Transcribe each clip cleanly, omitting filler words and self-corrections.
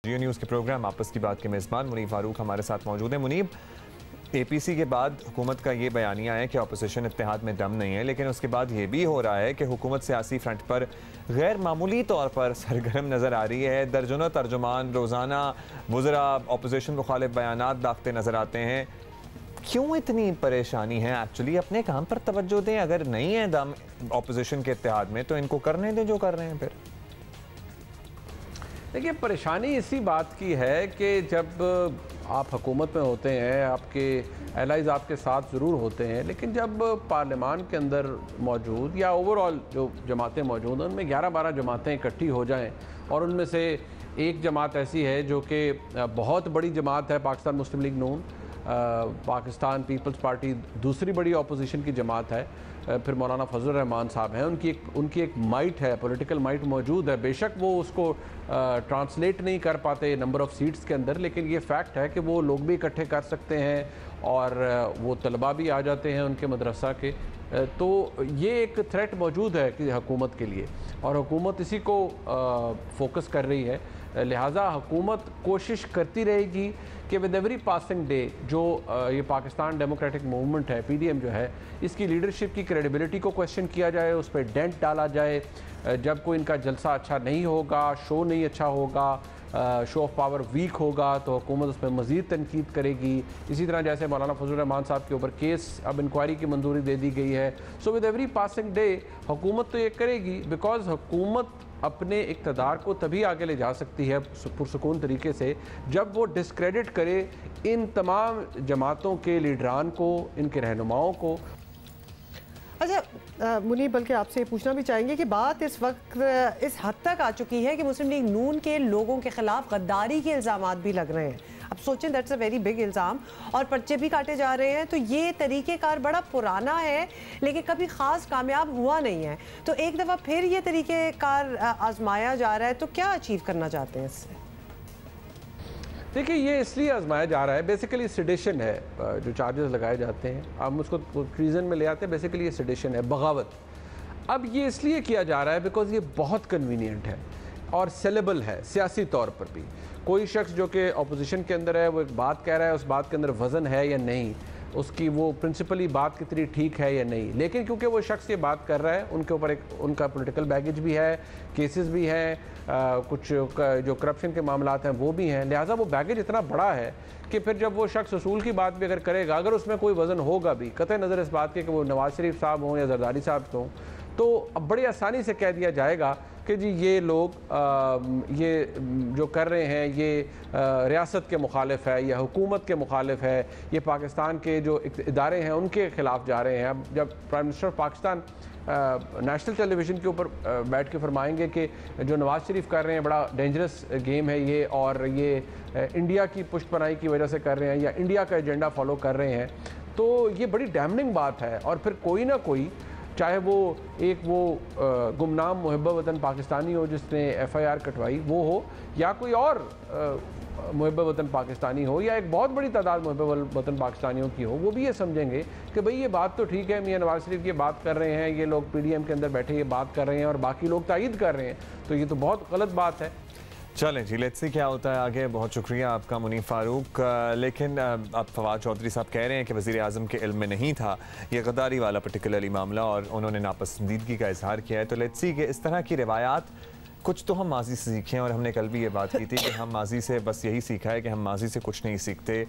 जियो news के programme आपस की बात के मेज़बान मुनीब फारूक हमारे साथ मौजूद हैं। मुनीब, APC के बाद हुकूमत का ये बयानिया है कि अपोजिशन इत्तेहाद में दम नहीं है, लेकिन उसके बाद ये भी हो रहा है कि हुकूमत सियासी फ्रंट पर गैर मामूली तौर पर सरगर्म नज़र आ रही है। दर्जनों तर्जुमान रोज़ाना वज़रा अपोजिशन मुखालिफ बयानात दाखते नज़र आते हैं। क्यों इतनी परेशानी है? एक्चुअली अपने काम पर तवज्जो दें। अगर नहीं है दम अपोजिशन के इत्तेहाद में तो इनको करने दें जो कर रहे हैं। फिर देखिए, परेशानी इसी बात की है कि जब आप हुकूमत में होते हैं, आपके एलाइज आपके साथ ज़रूर होते हैं, लेकिन जब पार्लियामान के अंदर मौजूद या ओवरऑल जो जमातें मौजूद हैं उनमें 11-12 जमातें इकट्ठी हो जाएं और उनमें से एक जमात ऐसी है जो कि बहुत बड़ी जमात है, पाकिस्तान मुस्लिम लीग नून, पाकिस्तान पीपल्स पार्टी दूसरी बड़ी अपोजिशन की जमात है, फिर मौलाना फजल रहमान साहब हैं, उनकी एक माइट है, पॉलिटिकल माइट मौजूद है। बेशक वो उसको ट्रांसलेट नहीं कर पाते नंबर ऑफ़ सीट्स के अंदर, लेकिन ये फैक्ट है कि वो लोग भी इकट्ठे कर सकते हैं और वो तलबा भी आ जाते हैं उनके मदरसा के। तो ये एक थ्रेट मौजूद है कि हुकूमत के लिए, और हुकूमत इसी को फोकस कर रही है। लिहाजा हुकूमत कोशिश करती रहेगी कि विद एवरी पासिंग डे जो ये पाकिस्तान डेमोक्रेटिक मूवमेंट है, PDM जो है, इसकी लीडरशिप की क्रेडिबिलिटी को क्वेश्चन किया जाए, उस पर डेंट डाला जाए। जब कोई इनका जलसा अच्छा नहीं होगा, शो नहीं अच्छा होगा, शो ऑफ पावर वीक होगा, तो हुकूमत उस पर मज़ीद तनकीद करेगी। इसी तरह जैसे मौलाना फजल रहमान साहब के ऊपर केस अब इंक्वायरी की मंजूरी दे दी गई है। So with every passing day हुकूमत तो ये करेगी, बिकॉज हुकूमत अपने इक़्तिदार को तभी आगे ले जा सकती है पुरसुकून तरीके से जब वो डिस्क्रेडिट करे इन तमाम जमातों के लीडरान को, इनके रहनुमाओं को। अच्छा मुनीब, बल्कि आपसे पूछना भी चाहेंगे कि बात इस वक्त इस हद तक आ चुकी है कि मुस्लिम लीग नून के लोगों के खिलाफ गद्दारी के इल्ज़ामात भी लग रहे हैं। अब सोचें, दैट्स अ वेरी बिग इल्ज़ाम, और पर्चे भी काटे जा रहे हैं। तो ये तरीक़ेकार बड़ा पुराना है लेकिन कभी ख़ास कामयाब हुआ नहीं है, तो एक दफ़ा फिर ये तरीक़ेकार आजमाया जा रहा है, तो क्या अचीव करना चाहते हैं इससे? देखिए, ये इसलिए आजमाया जा रहा है, बेसिकली सेडिशन है जो चार्जेस लगाए जाते हैं, हम उसको ट्रीजन में ले आते हैं। बेसिकली ये सेडिशन है, बगावत। अब ये इसलिए किया जा रहा है बिकॉज ये बहुत कन्वीनियंट है और सेलेबल है सियासी तौर पर भी। कोई शख्स जो कि अपोजिशन के अंदर है, वो एक बात कह रहा है, उस बात के अंदर वज़न है या नहीं, उसकी वो प्रिंसिपली बात कितनी ठीक है या नहीं, लेकिन क्योंकि वो शख्स ये बात कर रहा है, उनके ऊपर एक उनका पॉलिटिकल बैगेज भी है, केसेस भी हैं, कुछ जो करप्शन के मामलात हैं वो भी हैं, लिहाजा वो बैगेज इतना बड़ा है कि फिर जब वो शख्स उसूल की बात भी अगर करेगा, अगर उसमें कोई वज़न होगा भी, कतई नज़र इस बात के कि वो नवाज शरीफ साहब हों या जरदारी साहब हों, तो अब बड़ी आसानी से कह दिया जाएगा कि जी ये लोग ये जो कर रहे हैं ये रियासत के मुखालिफ है या हुकूमत के मुखालिफ है, ये पाकिस्तान के जो इदारे हैं उनके ख़िलाफ़ जा रहे हैं। अब जब prime minister Pakistan national television के ऊपर बैठ के फरमाएंगे कि जो नवाज शरीफ कर रहे हैं बड़ा डेंजरस गेम है ये, और ये इंडिया की पुष्टपनाही की वजह से कर रहे हैं या इंडिया का एजेंडा फॉलो कर रहे हैं, तो ये बड़ी डैमनिंग बात है। और फिर कोई ना कोई, चाहे वो एक गुमनाम मुहब्ब वतन पाकिस्तानी हो जिसने FIR कटवाई वो हो, या कोई और मुहब्ब वतन पाकिस्तानी हो, या एक बहुत बड़ी तादाद मुहब्ब वतन पाकिस्तानियों की हो, वो भी ये समझेंगे कि भाई ये बात तो ठीक है, मियां नवाज शरीफ ये बात कर रहे हैं, ये लोग PDM के अंदर बैठे ये बात कर रहे हैं और बाकी लोग तायीद कर रहे हैं, तो ये तो बहुत गलत बात है। चलें जी, लेट्स सी क्या होता है आगे। बहुत शुक्रिया आपका मुनीब फारूक। लेकिन अब फवाद चौधरी साहब कह रहे हैं कि वज़ीर आज़म के इल्म में नहीं था ये गद्दारी वाला पर्टिकुलरली मामला और उन्होंने नापसंदीदगी का इजहार किया है। तो लेट्स सी कि इस तरह की रिवायात कुछ तो हम माजी से सीखें, और हमने कल भी ये बात की थी कि हम माजी से बस यही सीखा है कि हम माजी से कुछ नहीं सीखते।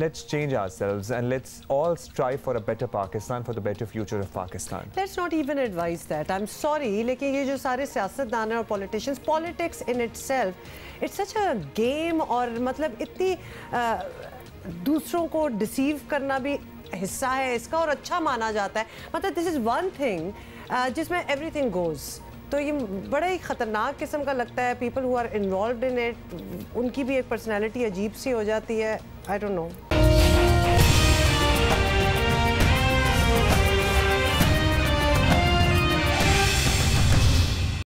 Let's change ourselves and let's all strive for a better Pakistan, for the better future of Pakistan. Let's not even advise that. I'm sorry, लेकिन ये जो सारे सियासतदान और politicians, politics in itself, it's such a game, और मतलब इतनी दूसरों को डिसीव करना भी हिस्सा है इसका और अच्छा माना जाता है। मतलब this is one thing जिसमें everything goes, तो ये बड़ा ही ख़तरनाक किस्म का लगता है। People who are involved in it, उनकी भी एक पर्सनैलिटी अजीब सी हो जाती है। I don't no.